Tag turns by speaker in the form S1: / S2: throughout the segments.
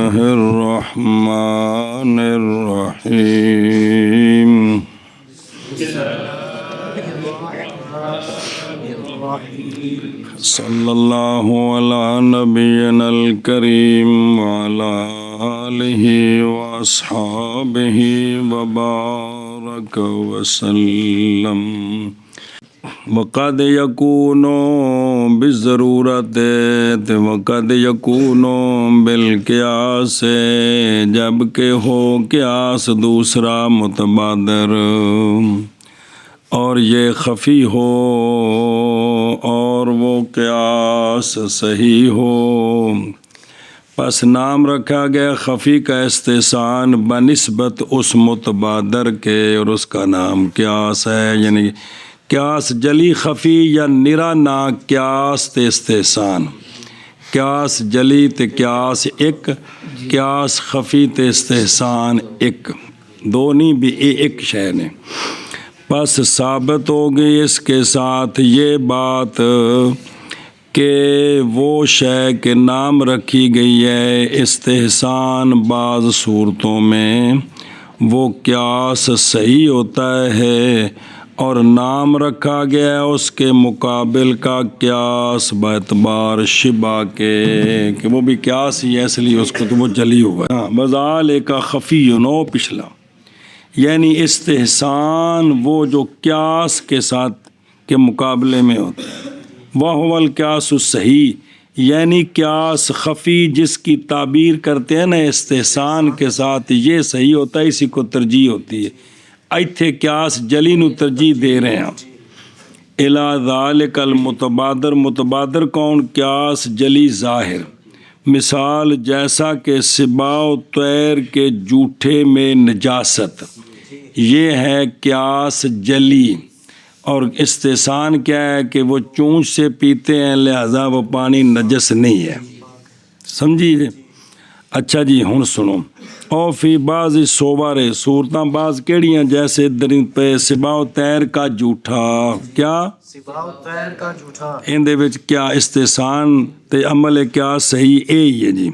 S1: الله الرحمن الرحيم صلى الله على نبينا الكريم وعلى آله وأصحابه وبارك وسلم وقد يكون بالضرورت وقد يكون بالقياس جبکہ ہو قیاس دوسرا متبادر اور یہ خفی ہو اور وہ قیاس صحیح ہو، پس نام رکھا گیا خفی کا استحسان بنسبت اس متبادر کے، اور اس کا نام قیاس ہے، یعنی قیاس جلی خفی یا نرا نا قیاس تے استحسان، قیاس جلی تے قیاس ایک، قیاس خفی تے استحسان ایک، دونوں بھی ایک شے نے۔ پس ثابت ہوگی اس کے ساتھ یہ بات کہ وہ شے کے نام رکھی گئی ہے استحسان بعض صورتوں میں وہ قیاس صحیح ہوتا ہے، اور نام رکھا گیا ہے اس کے مقابل کا قیاس باعتبار شبہ کے کہ وہ بھی قیاس ہی ہے، اس لیے اس کو تو وہ جلی ہوا ہے۔ وذالک خفی نو پچھلا، یعنی استحسان وہ جو قیاس کے ساتھ کے مقابلے میں ہوتا ہے، وَهُوَ الْقِيَاسُ الصَّحِيحُ، یعنی قیاس خفی جس کی تعبیر کرتے ہیں نا استحسان کے ساتھ یہ صحیح ہوتا ہے، اسی کو ترجیح ہوتی ہے۔ ایتھے قیاس جلی نو ترجیح دے رہے ہیں۔ اِلَى ذَلِكَ الْمُتَبَادِرُ، متبادر کون؟ قیاس جلی ظاہر، مثال جیسا کہ سباع و طیر کے جوٹھے میں نجاست، یہ ہے قیاس جلی، اور استحسان کیا ہے کہ وہ چونچ سے پیتے ہیں لہذا وہ پانی نجس نہیں ہے، سمجھی جی؟ اچھا جی ہن سنو، او فی بعض صور، صورتاں بعض کیڑیاں جیسے درند پہ سباع و طیر کا جھوٹا، کیا
S2: سباع و طیر کا جھوٹا،
S1: ان دے وچ کیا استحسان تے عمل کیا صحیح اے ہی ہے جی،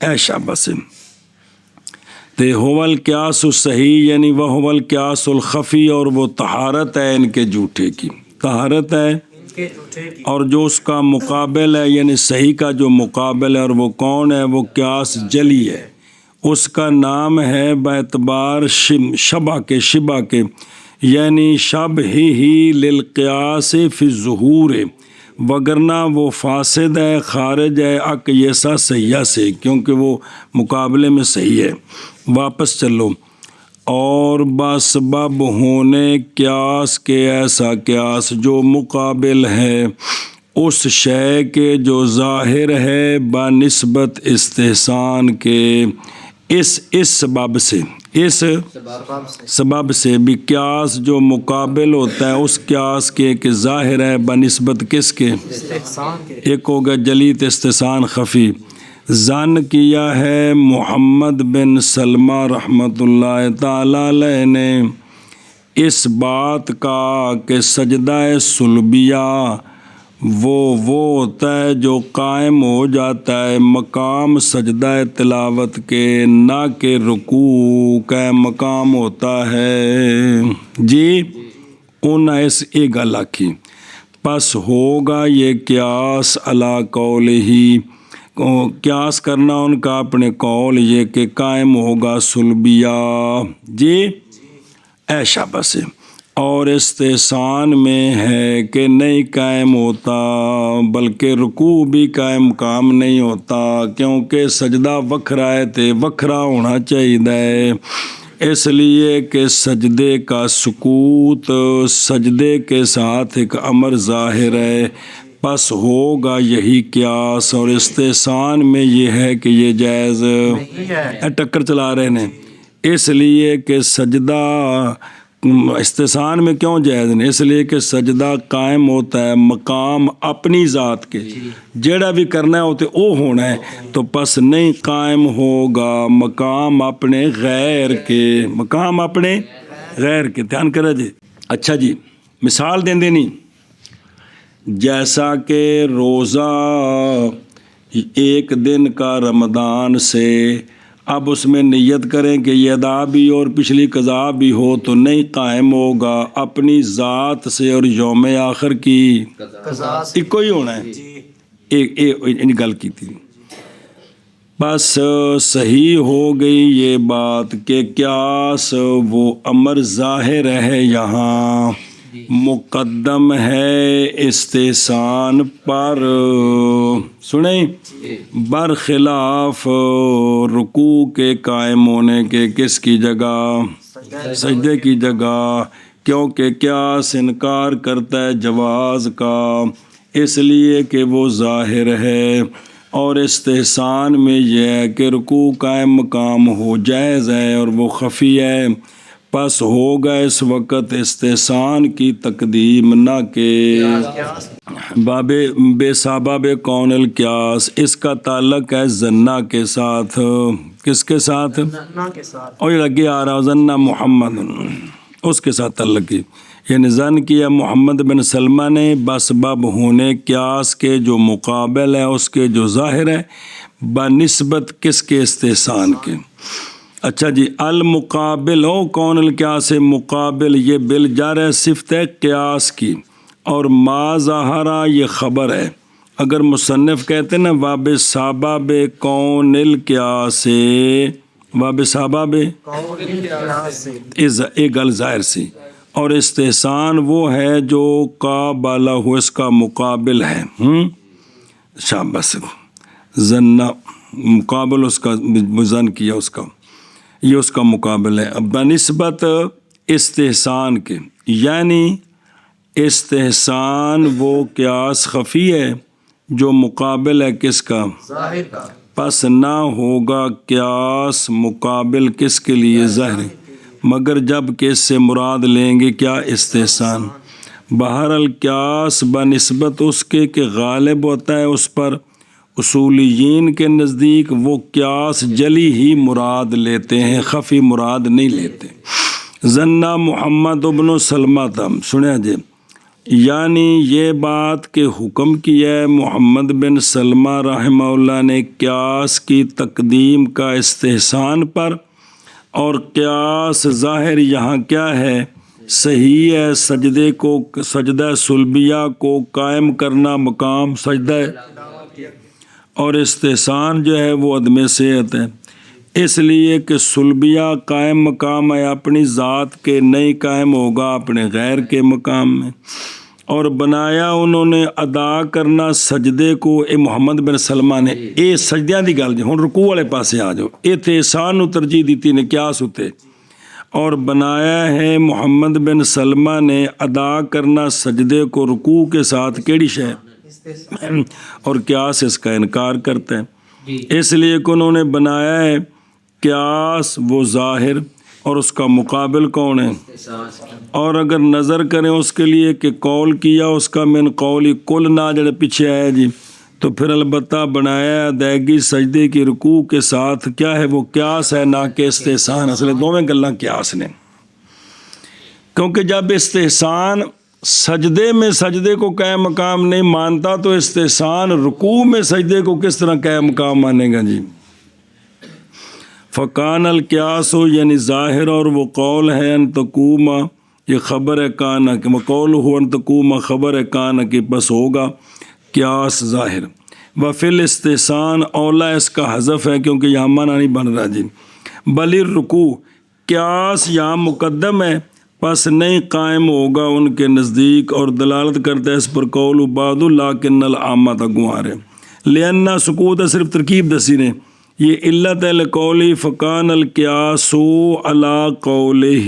S1: ایشا بس تے هو القیاس الصحیح، یعنی وہ هو القیاس الخفی، اور وہ طہارت ہے ان کے جھوٹے کی، طہارت ہے
S2: ان کے جھوٹے کی،
S1: اور جو اس کا مقابل ہے یعنی صحیح کا جو مقابل ہے، اور وہ کون ہے؟ وہ قیاس جلی ہے، اس کا نام ہے باعتبار شبہ کے، یعنی شبہہ للقیاس فی الظہور، وگرنہ وہ فاسد ہے، خارج ہے اقیسہ صحیح سے، کیونکہ وہ مقابلے میں صحیح ہے۔ واپس چلو، اور باسباب ہونے قیاس کے ایسا قیاس جو مقابل ہے اس شے کے جو ظاہر ہے بنسبت استحسان کے، اس سبب سے، اس سبب سے بھی قیاس جو مقابل ہوتا ہے اس قیاس کے کہ ظاہر ہے بنسبت کس کے؟
S2: استحسان کے۔
S1: ایک ہوگا جلیت استحسان خفی۔ ظن کیا ہے محمد بن سلمہ رحمۃ اللہ تعالی علیہ نے اس بات کا کہ سجدہ سلبیہ وہ ہوتا ہے جو قائم ہو جاتا ہے مقام سجدہ تلاوت کے، نہ کہ رکوع کا مقام ہوتا ہے جی، انہیں اس ایک گل آکھی، پس ہوگا یہ قیاس علی قولہ، قیاس کرنا ان کا اپنے قول یہ کہ قائم ہوگا سلبیہ جی، ایشا بس، اور استحسان میں ہے کہ نہیں قائم ہوتا، بلکہ رکوع بھی قائم کام نہیں ہوتا، کیونکہ سجدہ وکھرا ہے تے وکھرا ہونا چاہیے، اس لیے کہ سجدے کا سکوت سجدے کے ساتھ ایک امر ظاہر ہے، پس ہوگا یہی قیاس، اور استحسان میں یہ ہے کہ یہ جائز ٹکر چلا رہے ہیں، اس لیے کہ سجدہ استحسان میں کیوں جائز نہیں؟ اس لیے کہ سجدہ قائم ہوتا ہے مقام اپنی ذات کے، جیڑا بھی کرنا ہے ہوتے او ہونا ہے، تو پس نہیں قائم ہوگا مقام اپنے غیر کے، مقام اپنے غیر کے، دھیان کرا جی۔ اچھا جی مثال دیں دینی، جیسا کہ روزہ ایک دن کا رمضان سے، اب اس میں نیت کریں کہ یہ ادا بھی اور پچھلی قضا بھی ہو تو نہیں قائم ہوگا، اپنی ذات سے اور یوم آخر کی
S2: قضا سے
S1: ایک ہی ہونا ہے،
S2: جی
S1: ایک گل کی تھی۔ بس صحیح ہو گئی یہ بات کہ قیاس وہ امر ظاہر ہے یہاں مقدم ہے استحسان پر، سنیں، برخلاف رکوع کے قائم ہونے کے کس کی جگہ؟ سجدے کی جگہ، کیونکہ قیاس انکار کرتا ہے جواز کا، اس لیے کہ وہ ظاہر ہے، اور استحسان میں یہ ہے کہ رکوع قائم مقام ہو جائز ہے اور وہ خفی ہے، پس ہوگا اس وقت استحسان کی تقدیم نہ کہ باب بے سبب کون القیاس، اس کا تعلق ہے زنا کے ساتھ، کس کے ساتھ؟
S2: زنا کے ساتھ،
S1: اور یہ لگے آ رہا زنا محمد، اس کے ساتھ تعلق کی، یعنی زن کیا محمد بن سلمہ نے بسبب ہونے قیاس کے جو مقابل ہے اس کے جو ظاہر ہے بنسبت کس کے؟ استحسان کے۔ اچھا جی، المقابل ہو کون القیاس مقابل، یہ بالجر ہے، صفت ہے قیاس کی، اور ما ظاہرہ یہ خبر ہے۔ اگر مصنف کہتے ہیں نا واب سبب کون القیاس، واب سبب ایک گل ظاہر سی، اور استحسان وہ ہے جو قابلہ ہو، اس کا مقابل ہے، شاباش، زنا مقابل اس کا، زن کیا اس کا، یہ اس کا مقابل ہے بنسبت استحسان کے، یعنی استحسان وہ قیاس خفی ہے جو مقابل ہے کس کا؟
S2: ظاہر کا،
S1: پس نہ ہوگا قیاس مقابل کس کے لیے؟ ظاہر، مگر جب کہ اس سے مراد لیں گے کیا؟ استحسان۔ بہرحال قیاس بنسبت اس کے کہ غالب ہوتا ہے اس پر، اصولیین کے نزدیک وہ قیاس جلی ہی مراد لیتے ہیں، خفی مراد نہیں لیتے۔ زنا محمد ابن سلمہ تم سنیا جی، یعنی یہ بات کہ حکم کیا ہے محمد بن سلمہ رحمہ اللہ نے قیاس کی تقدیم کا استحسان پر، اور قیاس ظاہر یہاں کیا ہے؟ صحیح ہے، سجدے کو، سجدہ سلبیہ کو قائم کرنا مقام سجدہ ہے، اور استحسان جو ہے وہ عدم صحت ہے، اس لیے کہ سلبیہ قائم مقام ہے اپنی ذات کے، نہیں قائم ہوگا اپنے غیر کے مقام میں، اور بنایا انہوں نے ادا کرنا سجدے کو، اے محمد بن سلمہ نے، اے سجدیاں دی گل جی، ہن رکوع والے پاسے آ جاؤ، ایتھے احسان نو ترجیح دیتی نے قیاس ہوتے، اور بنایا ہے محمد بن سلمہ نے ادا کرنا سجدے کو رکوع کے ساتھ، کیڑی شے؟ اور قیاس اس کا انکار کرتا ہے، اس لیے کہ انہوں نے بنایا ہے قیاس وہ ظاہر، اور اس کا مقابل کون ہے؟ اور اگر نظر کریں اس کے لیے کہ قول کیا اس کا من قولی کل نہ جڑے پیچھے آیا جی، تو پھر البتہ بنایا ادائیگی سجدے کی رکوع کے ساتھ کیا ہے؟ وہ قیاس ہے، نہ کہ استحسان، اصل دونوں گلاں قیاس نے، کیونکہ جب استحسان سجدے میں سجدے کو قائم مقام نہیں مانتا تو استحسان رکوع میں سجدے کو کس طرح قائم مقام مانے گا جی؟ فکان القیاس ہو یعنی ظاہر، اور وہ قول ہے ان تقوم، یہ خبر ہے کانا کہ مقول ہو ان تقوم، خبر ہے کانا کہ بس ہوگا قیاس ظاہر، وفل استحسان اولا اس کا حذف ہے کیونکہ یہاں معنی نہیں بن رہا جی، بلی رکوع قیاس یہاں مقدم ہے، پس نہیں قائم ہوگا ان کے نزدیک، اور دلالت کرتا ہے اس پر قول بعد لیکن العامہ تک گوار ہے، لأن سکوت ہے صرف ترکیب دسی نے، یہ علت ہے لقولی فکان القیاس علی قولہ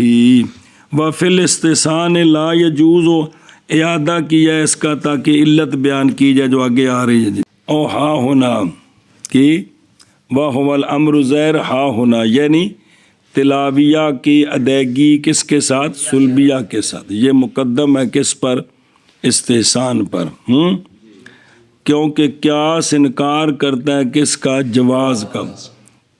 S1: وفی الاستحسان لا یجوز، اعادہ کیا ہے اس کا تاکہ علت بیان کی جائے جو آگے آ رہی ہے جی، او ہا ہونا کی وَهُوَ الْأَمْرُ زیر ہا ہونا، یعنی تلاویہ کی ادائیگی کس کے ساتھ؟ سلبیہ کے ساتھ، یہ مقدم ہے کس پر؟ استحسان پر، کیونکہ قیاس انکار کرتا ہے کس کا؟ جواز کا،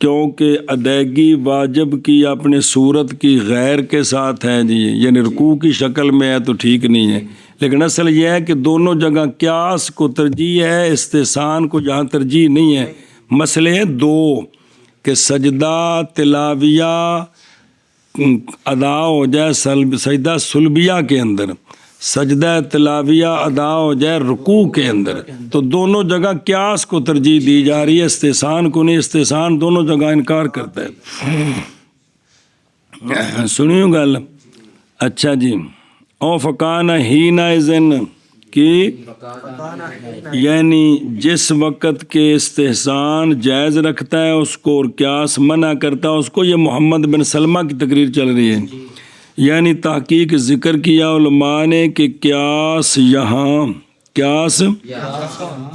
S1: کیونکہ ادائیگی واجب کی اپنے صورت کی غیر کے ساتھ ہے جی، یعنی رکوع کی شکل میں ہے تو ٹھیک نہیں ہے، لیکن اصل یہ ہے کہ دونوں جگہ قیاس کو ترجیح ہے، استحسان کو جہاں ترجیح نہیں ہے۔ مسئلے ہیں دو کہ سجدہ تلاویہ ادا ہو جائے سجدہ سلبیہ کے اندر، سجدہ تلاویہ ادا ہو جائے رکوع کے اندر، تو دونوں جگہ قیاس کو ترجیح دی جا رہی ہے، استحسان کو نہیں۔ استحسان دونوں جگہ انکار کرتا ہے۔ سنیو گل، اچھا جی، او فکان ہینا اذن کی، یعنی جس وقت کے استحسان جائز رکھتا ہے اس کو اور قیاس منع کرتا ہے اس کو، یہ محمد بن سلمہ کی تقریر چل رہی ہے۔ یعنی تحقیق ذکر کیا علماء نے کہ قیاس یہاں قیاس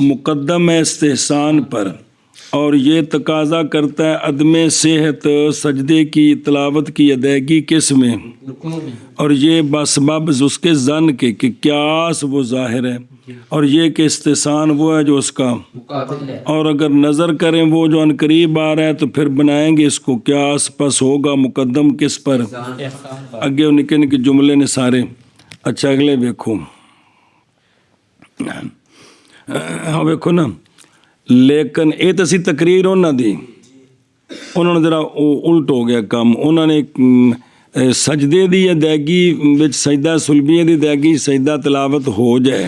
S1: مقدم ہے استحسان پر، اور یہ تقاضا کرتا ہے عدم صحت سجدے کی تلاوت کی ادائیگی کس میں، اور یہ بسبب اس کے ظن کے کہ قیاس وہ ظاہر ہے، اور یہ کہ استحسان وہ ہے جو اس کا، اور اگر نظر کریں وہ جو ان قریب آ رہا ہے تو پھر بنائیں گے اس کو قیاس، پس ہوگا مقدم کس پر، اگے نکے نکے جملے نے سارے۔ اچھا اگلے دیکھو، ہاں دیکھو نا، لیکن یہ تو سی تقریر انہوں دی، انہوں نے ذرا الٹ ہو گیا کام، انہوں نے سجدے دی ادائیگی وچ سجدہ سلبیہ دی ادائیگی سجدہ تلاوت ہو جائے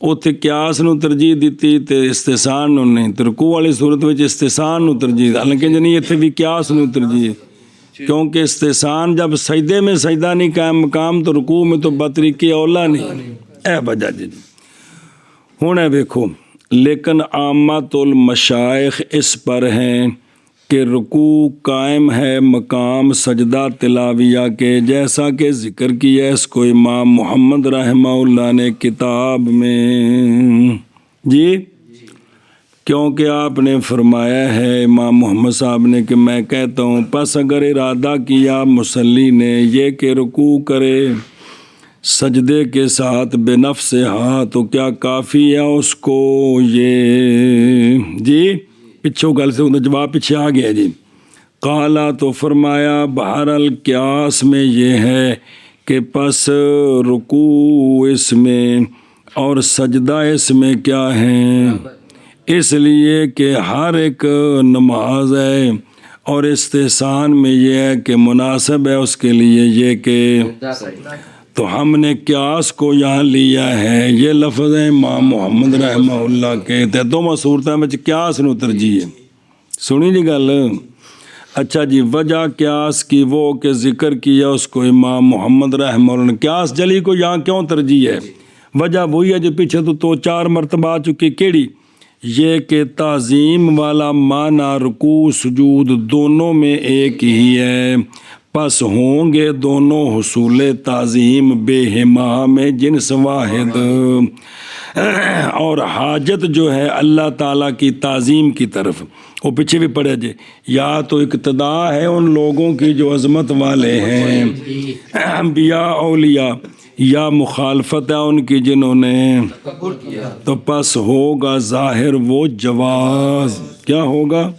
S1: اتنے قیاس نو ترجیح دیتی تے استحسان نو نہیں، رکوع والی صورت وچ استحسان نو ترجیح، حالانکہ جنہیں اتنے بھی قیاس نو ترجیح، کیونکہ استحسان جب سجدے میں سجدہ نہیں قائم مقام تو رکوع میں تو بطریقے اولا نہیں، اے وجہ جی۔ ہوں ہے دیکھو، لیکن عامت المشائخ اس پر ہیں کہ رکوع قائم ہے مقام سجدہ تلاویہ کے، جیسا کہ ذکر کیا اس کو امام محمد رحمہ اللہ نے کتاب میں جی، کیونکہ آپ نے فرمایا ہے امام محمد صاحب نے کہ میں کہتا ہوں پس اگر ارادہ کیا مصلی نے یہ کہ رکوع کرے سجدے کے ساتھ بے نفس ہاں تو کیا کافی ہے اس کو یہ جی، پچھو گل سے جواب پیچھے آ گیا جی۔ قالا تو فرمایا بہرحال قیاس میں یہ ہے کہ پس رکوع اس میں اور سجدہ اس میں کیا ہے، اس لیے کہ ہر ایک نماز ہے، اور استحسان میں یہ ہے کہ مناسب ہے اس کے لیے یہ کہ، تو ہم نے قیاس کو یہاں لیا ہے، یہ لفظ ہے امام محمد رحمہ اللہ کے، دونوں صورتوں میں قیاس نو ترجیح ہے۔ سنی جی گل، اچھا جی، وجہ قیاس کی وہ کہ ذکر کیا اس کو امام محمد رحمہ اللہ نے، قیاس جلی کو یہاں کیوں ترجیح ہے، وجہ وہی ہے جو پیچھے تو 4 مرتبہ آ چکی، کیڑی، یہ کہ تعظیم والا معنی رکوع سجود دونوں میں ایک ہی ہے، پس ہوں گے دونوں حصول تعظیم بے ہما میں جنس واحد، اور حاجت جو ہے اللہ تعالیٰ کی تعظیم کی طرف، وہ پیچھے بھی پڑھے جے، یا تو اقتدا ہے ان لوگوں کی جو عظمت والے ہیں انبیاء اولیاء، یا مخالفت ہے ان کی جنہوں نے، تو پس ہوگا ظاہر وہ جواز، کیا ہوگا،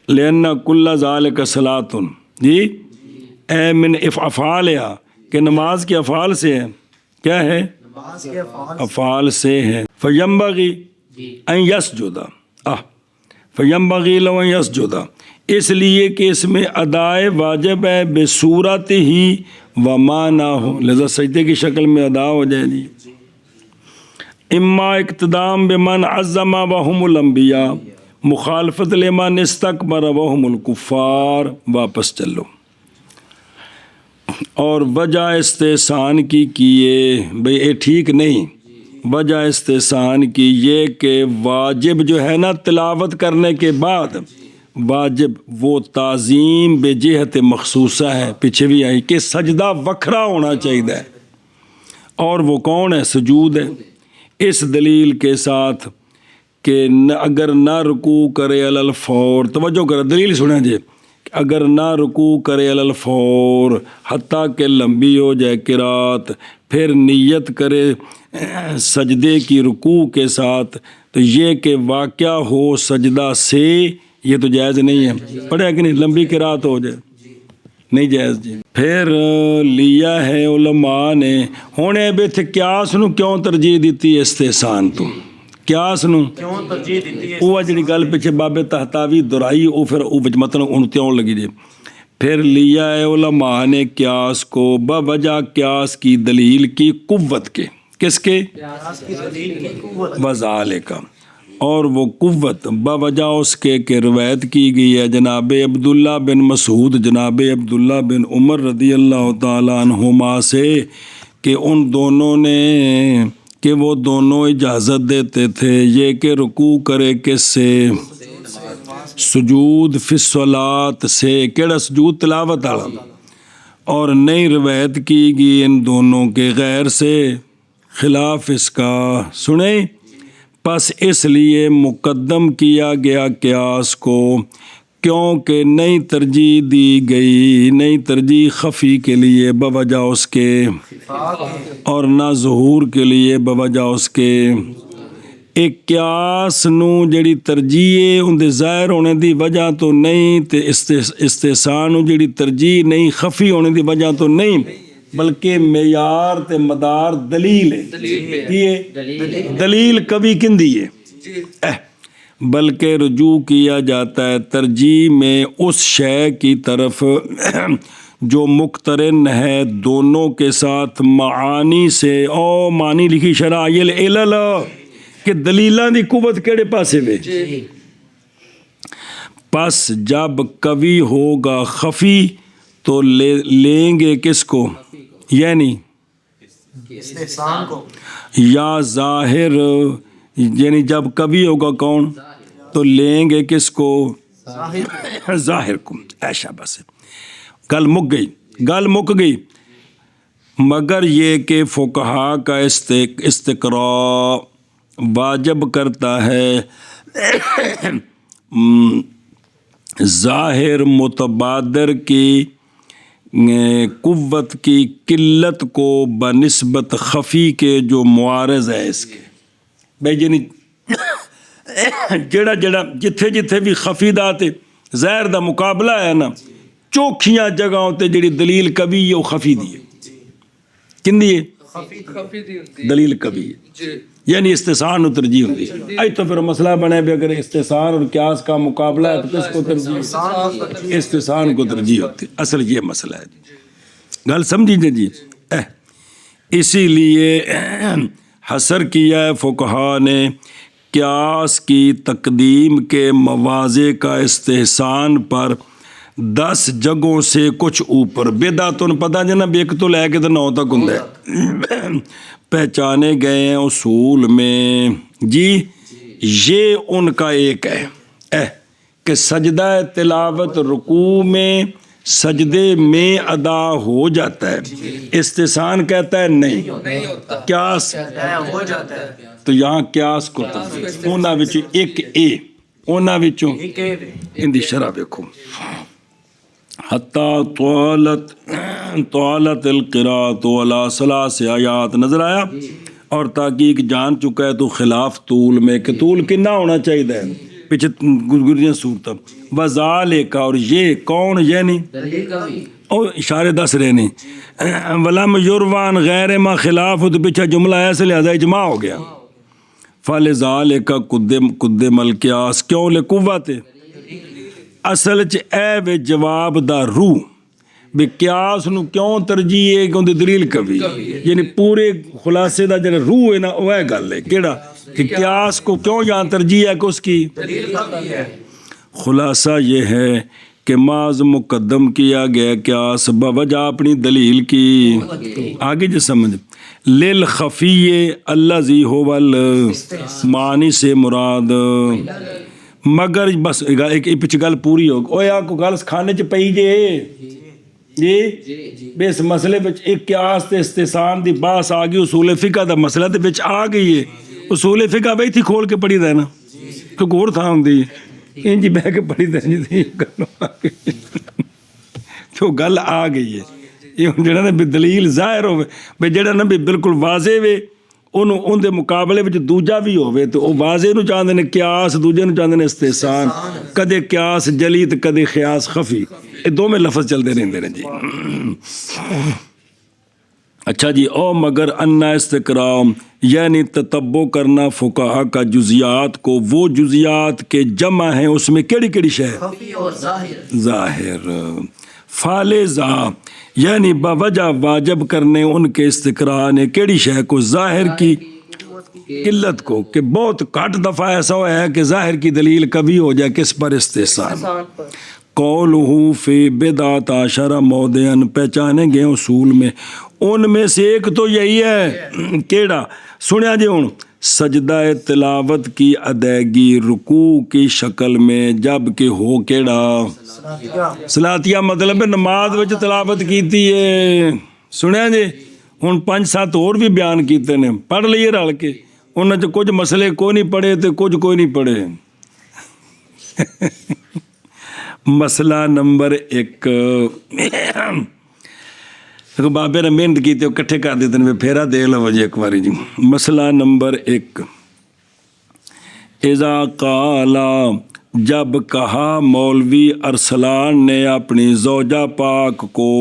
S1: لأن کل ذالک صلاۃ جی، اے من افعالها کہ نماز کے افعال سے ہے، کیا ہے، افعال سے ہے، فینبغی ان یسجد، فینبغی لو ان یسجد، اس لیے کہ اس میں ادائے واجب ہے بصورت ہی ومعنی ہو، لذا سجدے کی شکل میں ادا ہو جائے جی، اما اقتدام بمن عظم وهم الانبیاء، مخالفت لمن استکبر وهم الکفار، واپس چلو، اور وجہ استحسان کی کیے بھئی یہ ٹھیک نہیں، وجہ استحسان کی یہ کہ واجب جو ہے نا تلاوت کرنے کے بعد واجب وہ تعظیم بے جہت مخصوصہ ہے، پیچھے بھی آئی کہ سجدہ وکھرا ہونا چاہیے، اور وہ کون ہے، سجود ہے، اس دلیل کے ساتھ کہ اگر نہ رکوع کرے علی الفور، توجہ کرے دلیل سنیں جی، اگر نہ رکوع کرے علی الفور حتیٰ کہ لمبی ہو جائے قرات، پھر نیت کرے سجدے کی رکوع کے ساتھ، تو یہ کہ واقعہ ہو سجدہ سے، یہ تو جائز نہیں ہے، پڑھے کہ نہیں، لمبی قرات ہو جائے، نہیں جائز جی پھر لیا ہے علماء نے ہن ਇੱਥੇ ਕਿਆਸ ਨੂੰ ਕਿਉਂ ਤਰਜੀਹ ਦਿੱਤੀ ਇਸਤਿਹਸਾਨ ਤੋਂ ਕਿਆਸ ਨੂੰ
S2: ਕਿਉਂ ਤਰਜੀਹ ਦਿੱਤੀ ਹੈ
S1: ਉਹ ਜਿਹੜੀ ਗੱਲ ਪਿੱਛੇ ਬਾਬੇ ਤਹਤਾਵੀ ਦੁਹਰਾਈ ਉਹ ਫਿਰ ਉਹ ਵਿੱਚ ਮਤਲਬ ਉਹਨੂੰ ਤਿਉਂ ਲੱਗੀ ਜੇ پھر لیا ہے علماء نے قیاس کو بوجہ قیاس کی دلیل کی قوت کے کس کے
S2: قیاس کی دلیل کی قوت
S1: وذالک اور وہ قوت بوجہ اس کے کہ روایت کی گئی ہے جناب عبداللہ بن مسعود جناب عبداللہ بن عمر رضی اللہ تعالیٰ عنہما سے کہ ان دونوں نے کہ وہ دونوں اجازت دیتے تھے یہ کہ رکوع کرے کس سے سجود فی الصلاۃ سے کیڑا سجود تلاوت والا اور نئی روایت کی گئی ان دونوں کے غیر سے خلاف اس کا سنیں پس اس لیے مقدم کیا گیا قیاس کو کیونکہ نئی ترجیح دی گئی نئی ترجیح خفی کے لیے بوجہ اس کے اور نہ ظہور کے لیے بوجہ اس کے ایک قیاس نو جڑی ترجیح ہے اندے ظاہر ہونے دی وجہ تو نہیں تے استحسان نو جڑی ترجیح نہیں خفی ہونے دی وجہ تو نہیں بلکہ معیار تے مدار دلیل ہے دلیل کبھی کندی ہے بلکہ رجوع کیا جاتا ہے ترجیح میں اس شے کی طرف جو مقترن ہے دونوں کے ساتھ معانی سے او معنی لکھی شرائع العلل کہ دلیلاں دی قوت کیڑے پاسے وے پس جب کبھی ہوگا خفی تو لیں گے کس کو یعنی
S2: استحسان کو
S1: یا ظاہر یعنی جب کبھی ہوگا کون تو لیں گے کس کو ظاہر کو ایشا بس گل مک گئی مگر یہ کہ فقہا کا استقراء واجب کرتا ہے ظاہر متبادر کی قوت کی قلت کو بنسبت خفی کے جو معارض ہے اس کے بھائی جنی جڑا جتھے جتھے بھی خفی دا تے ظاہر دا مقابلہ ہے نا چوکھیاں جگہوں تے جڑی دلیل کبھی ہے وہ خفی دی ہے کن دی ہے دلیل کبھی ہے یعنی استحسان و ترجیح ہوتی ہے آئی تو پھر مسئلہ بنے بھی اگر استحسان اور قیاس کا مقابلہ ہے تو کس کو ترجیح استحسان کو ترجیح ہوتی ہے اصل یہ مسئلہ ہے گل سمجھیے جی اسی لیے حصر کیا ہے فقہا نے قیاس کی تقدیم کے مواضع کا استحسان پر 10 جگہوں سے کچھ اوپر بدعتن پتہ جنا بھی ایک تو لے کے تو 9 تک ہوں پہچانے گئے ہیں اصول میں جی یہ ان کا ایک ہے کہ سجدہ تلاوت رکوع میں سجدے میں ادا ہو جاتا ہے استحسان کہتا ہے نہیں قیاس
S2: ہو جاتا ہے
S1: تو یہاں قیاس کو انہاں وچوں ایک اے انہاں وچوں ان دی شرح دیکھو حتی طالت القراءۃ علی 3 آیات نظر آیا اور تحقیق جان چکا ہے تو خلاف طول میں کہ طول کنا ہونا چاہیے پیچھے گزریاں صورتیں وذالک اور یہ کون یعنی اور اشارے دس رہے نہیں ولم یروان غیر ما خلاف تو پیچھے جملہ ایسے لہذا اجماع ہو گیا فلذالک قدم القیاس کیوں لقوت اصل چ اے وے جواب دا روح بھی قیاس نو کیوں ترجیح ہے کہ اندی دلیل کبھی یعنی پورے خلاصے دا جڑا روح ہے نا وہ ہے گل ہے کیڑا کہ قیاس کو کیوں یہاں ترجیح ہے کہ اس کی خلاصہ یہ ہے کہ معاذ مقدم کیا گیا قیاس بوجہ اپنی دلیل کی آگے جو سمجھ للخفی الذی هو المعنی سے مراد مگر بس ایک پچھ گل پوری ہو اوے آپ کو گل کھانے چ پئی جے جی بے اس مسئلے وچ ایک قیاس تے استحسان دی باس آ گئی اصول فقہ دا مسئلہ تے وچ آ گئی ہے اصول فقہ بھائی تھی کھول کے پڑھی دا نا کہ گور تھا ہوندی انجی بہ کے پڑھی دا جی گل آ گئی تو گل آ گئی ہے یہ جڑا نا بھی دلیل ظاہر ہوے بھئی جڑا نا بھی بالکل واضح وے انہوں ان دے مقابلے وچ دوجا بھی ہوے تو او واضح نو چاہندے نے قیاس دوجے نو چاہندے نے استحسان کدے قیاس جلی تے کدے قیاس خفی یہ دونوں لفظ چلتے رہتے ہیں جی. اچھا جی. او مگر انا استقرام یعنی تتبع کرنا فقہا کا جزیات کو، وہ جزیات کے جمع ہیں اس میں کیڑی کیڑی شے ہے؟
S2: خفی اور ظاہر.
S1: ظاہر. فالزا یعنی باوجہ واجب کرنے ان کے استقراء نے کیڑی شے کو؟ ظاہر کی قلت کو، کہ بہت گھٹ دفعہ ایسا ہوا ہے کہ ظاہر کی دلیل کبھی ہو جائے کس پر؟ استحسان. قولہ فی بدعۃ عشرہ موضعا پہچانے گئے اصول میں، ان میں سے ایک تو یہی ہے. کیڑا؟ سنیا جی ہوں. سجدہ تلاوت کی ادائیگی رکوع کی شکل میں جب کہ ہو کیڑا؟ صلاتیہ مطلب ہے نماز وچ تلاوت کیتی ہے. سنیا جی ہوں 5-7 اور بھی بیان کیتے نے، پڑھ لئیے رل کے. انہاں چ کچھ مسئلے کوئی نہیں پڑھے تے کچھ کوئی نہیں پڑھے. مسئلہ نمبر 1 بابے نے محنت کی تے کٹھے کر دیتے ہیں، پھیرا دے لو جی ایک باری جی. مسئلہ نمبر 1 اذا قالا جب کہا مولوی ارسلان نے اپنی زوجہ پاک کو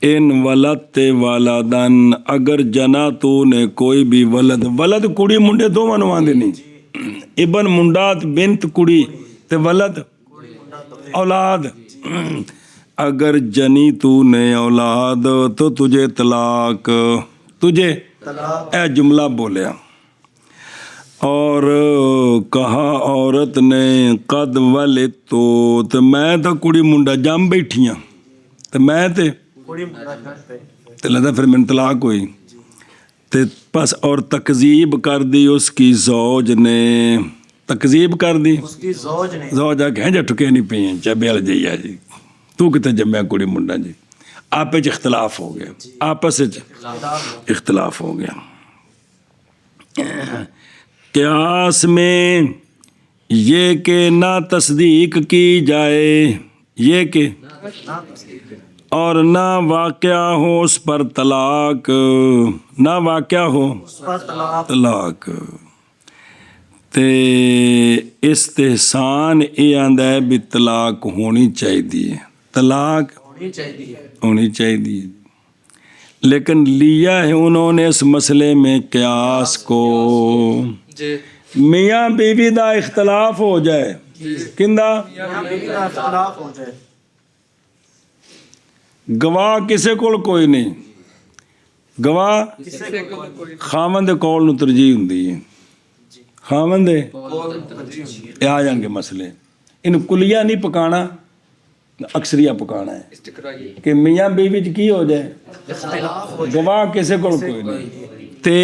S1: ان ولد والدن اگر جنا تو نے کوئی بھی ولد، ولد کڑی منڈے دونوں نو آندے نہیں، ابن منڈا بنت کڑی تے ولد اولاد. اگر جنی تو نے اولاد تو تجھے طلاق، تجھے اے جملہ بولیا. اور کہا عورت نے قد ولد تو میں تو کڑی منڈا جم بیٹھی ہاں تو میں تے لگا پھر میں طلاق ہوئی تے پس. اور تکذیب کر دی اس کی زوج نے، تکذیب کر دی
S2: اس کی زوج نے.
S1: زوج آ کے جٹکے نہیں پی ہیں چبیل جی جی تو کتے جمیا کڑی منڈا جی. آپس اختلاف ہو گیا، آپس اختلاف ہو گیا. قیاس میں یہ کہ نہ تصدیق کی جائے، یہ کہ اور نہ واقعہ ہو اس پر طلاق، نہ واقعہ ہو طلاق. تے استحسان یہ آندا ہے بھی طلاق ہونی چاہیے، طلاق ہونی چاہیے. لیکن لیا ہے انہوں نے اس مسئلے میں قیاس کو میاں بیوی دا اختلاف ہو جائے. کندہ؟
S2: اختلاف ہو جائے.
S1: گواہ کسے کول کوئی نہیں، گواہ خاوند کول نو ترجیح ہوندی ہے. خاوند یہ آ جان کے مسئلے ان کلیہ نہیں پکانا، اکثریہ پکانا ہے کہ میاں بیوی چ کی ہو جائے گواہ کسے کول کوئی نہیں. تے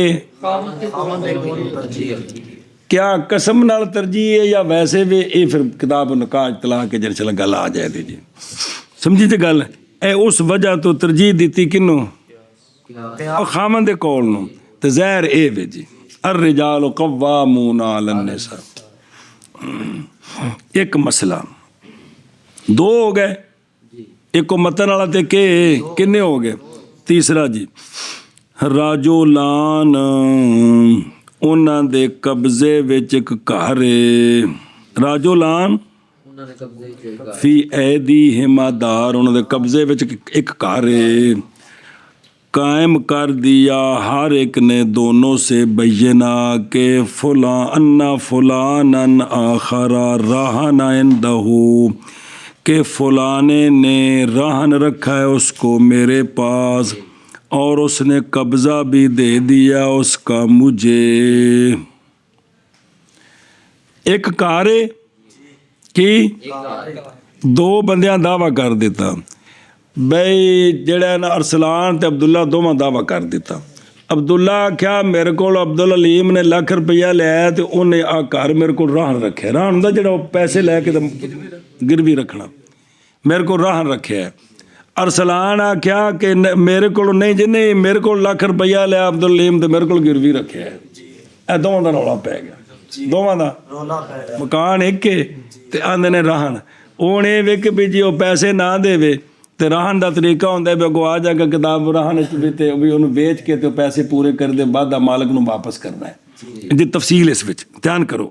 S1: کیا قسم نال ترجیح ہے یا ویسے بھی یہ پھر کتاب نکاح طلاق کے جن چلا گل آ جائے دی جی. سمجھی تے گل اے اس وجہ تو ترجیح دیتی کنو؟ خاوند کول نو. تے ظاہر اے وے جی الرجال قوامون علی النساء. ایک مسئلہ 2 ہو گئے، ایک کو متن والا تے کہ کنے ہو گئے. تیسرا جی راجولان انہاں دے قبضے وچ ایک گھر ہے. راجولان فی ایدیہما دار، انہاں دے قبضے وچ ایک گھر ہے. قائم کر دیا ہر ایک نے دونوں سے بینہ کہ فلاں انا فلانا آخرا رہن عندہ، کہ فلانے نے رہن رکھا ہے اس کو میرے پاس اور اس نے قبضہ بھی دے دیا اس کا مجھے. ایک کارے کی 2 بندیاں دعویٰ کر دیتا بھئی جڑا نا ارسلان تے عبداللہ دونوں دعویٰ کر دیتا. عبداللہ آخیا میرے کو عبدالعلیم نے لکھ روپیہ لیا تے انہیں آ گھر میرے کو رہن رکھے. رہن دا جڑا پیسے لے کے گروی رکھنا میرے کو رہن رکھے ہے. ارسلان آخیا کہ میرے کو نہیں جی نہیں میرے کو لکھ روپیہ لیا عبدالعلیم تے میرے کو گروی رکھے ہے. اے دونوں دا رولا پی گیا، دونوں دا مکان ایک تے آندے نے رہن. ہوں یہ ویک بھی جی وہ پیسے نہ دے تے رہن دا طریقہ ہوتا ہے بھی اگو آ جا کے کتاب رہن بھی انہوں ویچ کے تے پیسے پورے کر دے بعد مالک نو واپس کرنا ہے. جی تفصیل اس وچ دھیان کرو.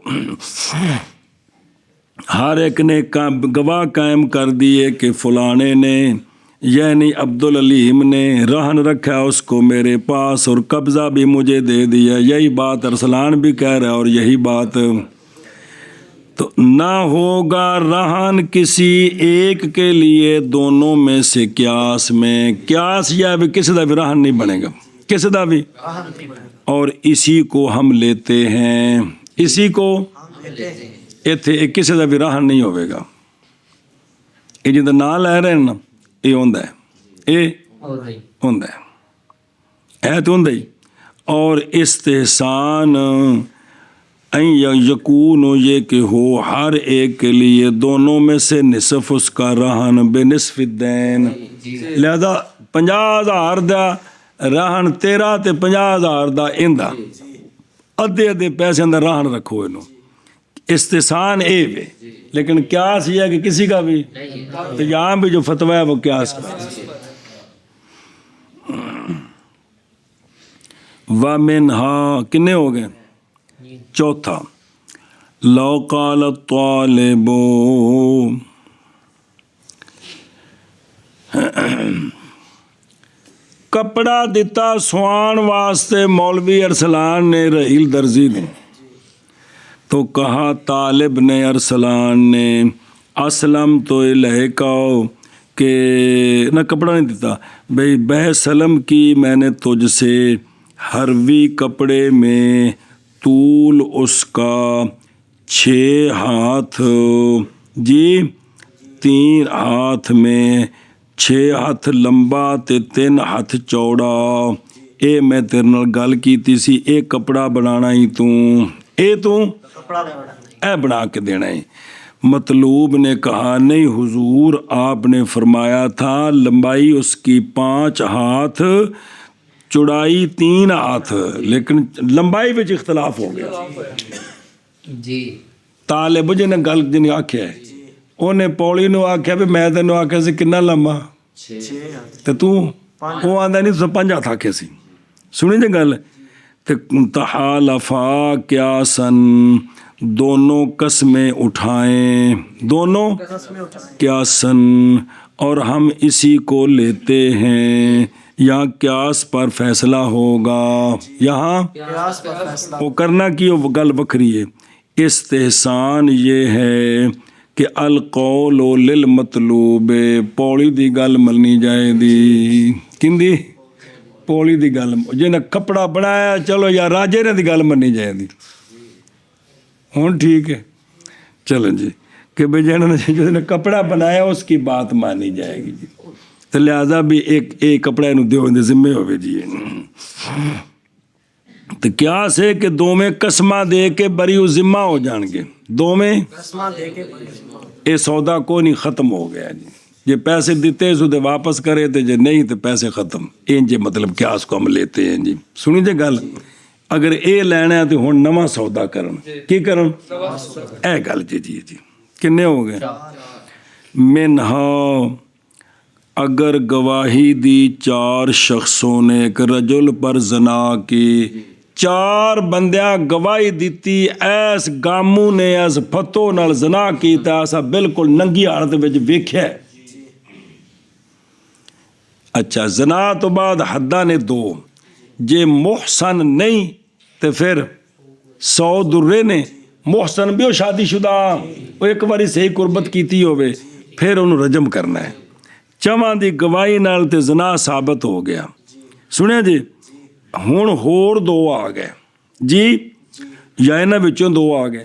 S1: ہر ایک نے گواہ قائم کر دیے کہ فلانے نے یعنی عبدالعلیم نے رہن رکھا اس کو میرے پاس اور قبضہ بھی مجھے دے دیا. یہی بات ارسلان بھی کہہ رہا ہے اور یہی بات. تو نہ ہوگا رہن کسی ایک کے لیے دونوں میں سے قیاس میں. قیاس یا بھی کسی دا بھی رہن نہیں بنے گا, کسی دا بھی. اور اسی کو ہم لیتے ہیں, اسی کو اتنے کسی دا بھی رہن نہیں ہوئے گا. یہ جدہ نہ لے رہے ہیں نا یہ ہوندہ ہے, یہ ہوندہ ہے تو ہوندہ ہی. اور استحسان یقون یہ کہ ہو ہر ایک کے لیے دونوں میں سے نصف اس کا رہن بے نصف الدین. لہذا 50,000 دا رہن تیرا تے 50,000 دا اندہ ادھے ادھے پیسے اندر رہن رکھو انہوں. استحسان اے وے, لیکن قیاس یہ ہے کہ کسی کا بھی تو یہاں بھی جو فتویٰ ہے وہ قیاس کا. وَمِنْهَا کتنے ہو گئے؟ چوتھا. لَوْ قَالَ الطَّالِبُ کپڑا دیتا سوان واسطے مولوی ارسلان نے رحیل درزی نے. تو کہا طالب نے ارسلان نے اسلم تو الیکا کہ نہ کپڑا نہیں دیتا بھئی بہ سلم کی میں نے تجھ سے ہروی کپڑے میں طول اس کا 6 ہاتھ جی 3 ہاتھ میں 6 ہاتھ لمبا تے 3 ہاتھ چوڑا. اے میں تیرے نال گل کیتی سی اے کپڑا بنانا ہی تو اے بنا کے دینا ہے. مطلوب نے کہا نہیں حضور آپ نے فرمایا تھا لمبائی اس کی 5 ہاتھ چوڑائی 3 ہاتھ, لیکن لمبائی وچ اختلاف ہو گیا جی. طالب جی نے گل جن آکھیا ہے انہیں پولی نو آکھیا بھی میں تینوں آکھیا سی کنا لمبا 6 تے تو وہ آندا نہیں تو 5 ہاتھ آکھیا سی. سنی جی گل. تحالفا قیاسن دونوں قسمیں اٹھائیں, دونوں قیاسن اور ہم اسی کو لیتے ہیں. یہاں قیاس پر فیصلہ ہوگا, یہاں وہ کرنا کی وہ گل بکھری ہے. استحسان یہ ہے کہ القول للمطلوب پولی دی گل ملنی جائے دی. کندی پولی دی گل جنہیں کپڑا بنایا چلو یا راجے نے دی گل مننی جائے دی. ہوں ٹھیک ہے چلو جی کہ بھئی جنہوں نے کپڑا بنایا اس کی بات مانی جائے گی جی. تو لہذا بھی ایک کپڑا انہوں دیو اندے ذمہ ہوئے جی. تو کیا سے کہ دو میں قسمہ دے کے بری و ذمہ ہو جان گے. دو میں اے سودا کو نہیں ختم ہو گیا جی. یہ پیسے دیتے سو دے واپس کرے تے جے نہیں تے پیسے ختم. جی مطلب کیا اس کو ہم لیتے ہیں جی. سنی جے گل اگر اے لینا ہے تو ہون نواں سودا کرن کی کرن اے گل جی جی جی. کنے ہو گئے؟ منہا اگر گواہی دی 4 شخصوں نے ایک رجل پر زنا کی. 4 بندیاں گواہی دیتی ایس گاموں نے ایس پھتو نال زنا کیتا ایسا بالکل ننگی حالت وچ ویکھیا. اچھا زنا تو بعد حداں نے 2 جے محسن نہیں تو پھر 100 درے نے. محسن بھی ہو شادی شدہ وہ ایک باری صحیح قربت کیتی ہوئے پھر انہوں رجم کرنا ہے. چواں دی گواہی نال تے زنا ثابت ہو گیا. سنیا جی ہون ہور 2 آ گئے جی یا انہاں وچوں 2 آ گئے.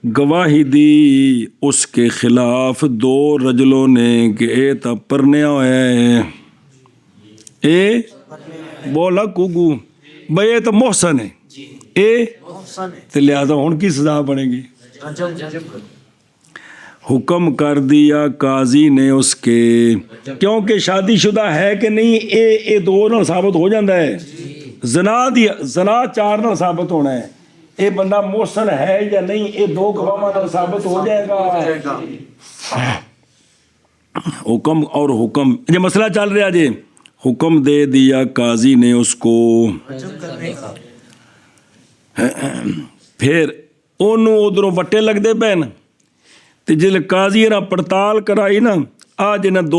S1: گواہی دی اس کے خلاف 2 رجلوں نے کہ اے تا پرنیا ہویا ہے اے بولا کوگو بھئی اے تو محسن ہے اے تو لہذا ہون کی سزا بنے گی. حکم کر دیا قاضی نے اس کے کیونکہ شادی شدہ ہے کہ نہیں اے 2 نال ثابت ہو جاندہ ہے. زنا 4 نال ثابت ہونا ہے. اے بندہ محسن ہے یا نہیں اے 2 گواہ نال ثابت ہو جائے گا. حکم اور حکم یہ مسئلہ چل رہا جی. حکم دے دیا قاضی نے اس کو. پھر انہوں ادھروں وٹے لگ دے پہن ਤੇ ਜਿਲ ਕਾਜ਼ੀ ਨੇ ਪੜਤਾਲ ਕਰਾਈ ਨਾ, ਆ ਜਿਹਨੇ ਦੋ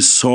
S1: 100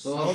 S1: 100,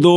S1: 2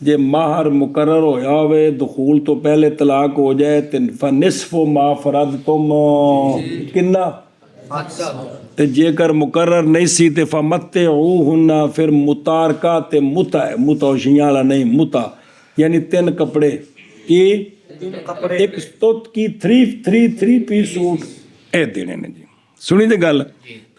S1: ਜੇ ਮਾਹਰ ਮੁਕਰਰ ਹੋਇਆ ਹੋਵੇ ਦਖੂਲ ਤੋਂ ਪਹਿਲੇ ਤਲਾਕ ਹੋ ਜਾਏ ਤੇ ਫਨਿਸਫ ਮਾ ਫਰਦਤੁਮ ਕਿੰਨਾ ਤੇ ਜੇਕਰ ਮੁਕਰਰ ਨਹੀਂ ਸੀ ਤੇ ਫਮਤਿਊਹੁੰਨਾ ਫਿਰ ਮੁਤਾਰਕਾ ਤੇ ਮੁਤਾ ਹੈ ਮੁਤੌਸ਼ੀਆਂ ਵਾਲਾ ਨਹੀਂ ਮੁਤਾ ਯਾਨੀ 3 ਕੱਪੜੇ ਕੀ ਇੱਕ ਸਤੁੱਤ ਕੀ 3 ਪੀਸ ਸੂਟ ਇਹ ਦੇਣੇ ਨੇ ਜੀ ਸੁਣੀ ਤੇ ਗੱਲ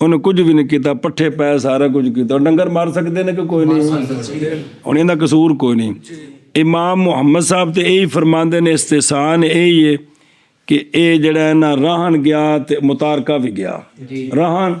S1: ਉਹਨੇ ਕੁਝ ਵੀ ਨਹੀਂ ਕੀਤਾ ਪੱਠੇ ਪੈ ਸਾਰਾ ਕੁਝ ਕੀਤਾ ਡੰਗਰ ਮਾਰ ਸਕਦੇ ਨੇ ਕਿ ਕੋਈ ਨਹੀਂ ਹੁਣ ਇਹਦਾ ਕਸੂਰ ਕੋਈ ਨਹੀਂ ਇਮਾਮ ਮੁਹੰਮਦ ਸਾਹਿਬ ਤੇ ਇਹੀ ਫਰਮਾਉਂਦੇ ਨੇ ਇਸਤਿਸਾਨ ਇਹੀ ਹੈ ਕਿ ਇਹ ਜਿਹੜਾ ਨਾ ਰਾਹਨ ਗਿਆ ਤੇ ਮੁਤਾਰਕਾ ਵੀ ਗਿਆ ਰਾਹਨ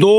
S1: 2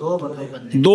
S1: 2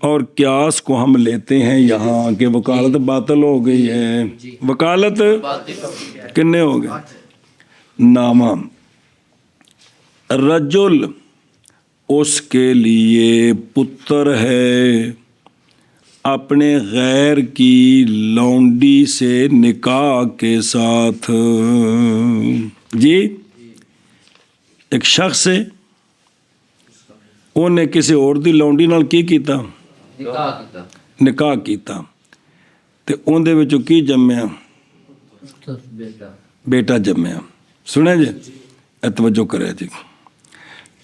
S1: اور قیاس کو ہم لیتے ہیں یہاں کہ وکالت باطل ہو گئی ہے. وکالت کتنے ہو گئے؟ نامہ رجل اس کے لیے پتر ہے اپنے غیر کی لونڈی سے نکاح کے ساتھ. جی ایک شخص ہے ਉਹਨੇ ਕਿਸੇ ਹੋਰ ਦੀ ਲੌਂਡੀ ਨਾਲ ਕੀ ਕੀਤਾ? ਨਿਕਾਹ ਕੀਤਾ ਤੇ ਉਹਦੇ ਵਿੱਚੋਂ ਕੀ ਜੰਮਿਆ? ਬੇਟਾ ਜੰਮਿਆ. ਸੁਣਿਆ ਜੀ? ਇਹ ਤਵੱਜੋ ਕਰਿਆ ਜੀ.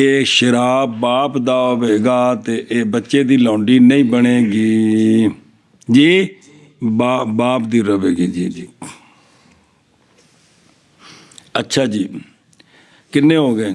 S1: ਇਹ ਸ਼ਰਾਬ ਬਾਪ ਦਾ ਹੋਵੇਗਾ ਤੇ ਇਹ ਬੱਚੇ ਦੀ ਲੌਂਡੀ ਨਹੀਂ ਬਣੇਗੀ ਜੀ, ਬਾਪ ਦੀ ਰਵੇਗੀ ਜੀ. ਜੀ ਅੱਛਾ ਜੀ, ਕਿੰਨੇ ਹੋ ਗਏ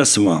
S1: 10ਵਾਂ.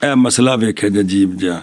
S1: ਇਹ ਮਸਲਾ ਵੇਖੇ ਜੀ ਅਜੀਬ ਜਿਹਾ.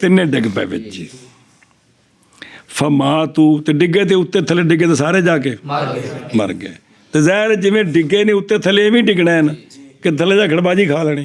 S1: ਤਿੰਨੇ ਡਿੱਗ ਪਏ ਵਿੱਚ ਜੀ. ਫਮਾਤੂ ਤੇ ਡਿੱਗੇ ਤੇ ਉੱਤੇ ਥੱਲੇ ਡਿੱਗੇ ਤੇ ਸਾਰੇ ਜਾ ਕੇ ਮਰ ਗਏ. ਤੇ ਜ਼ਹਿਰ ਜਿਵੇਂ ਡਿੱਗੇ ਨੇ ਉੱਤੇ ਥੱਲੇ ਵੀ ਡਿੱਗਣਾ ਹੈ ਨਾ, ਕਿ ਥੱਲੇ ਜਾ ਖੜਬਾਜੀ ਖਾ ਲੈਣੀ.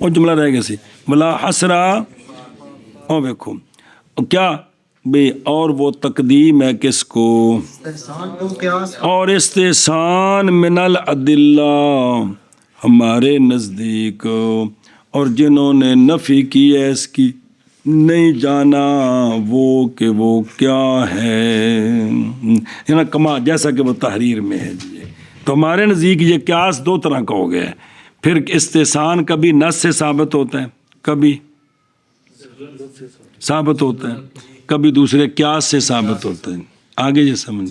S1: اور جملہ رہ گیا سی ولا حسرا اور دیکھو کیا بے اور وہ تقدیم ہے کس کو
S2: استحسان کو قیاس
S1: اور استحسان من العدلہ ہمارے نزدیک اور جنہوں نے نفی کی ہے اس کی نہیں جانا وہ کہ وہ کیا ہے کما جیسا کہ وہ تحریر میں ہے جی تو ہمارے نزدیک یہ قیاس دو طرح کا ہو گیا ہے پھر استحسان کبھی نص سے ثابت ہوتا ہے کبھی ثابت ہوتا ہے کبھی دوسرے قیاس سے ثابت ہوتا ہے آگے یہ سمجھ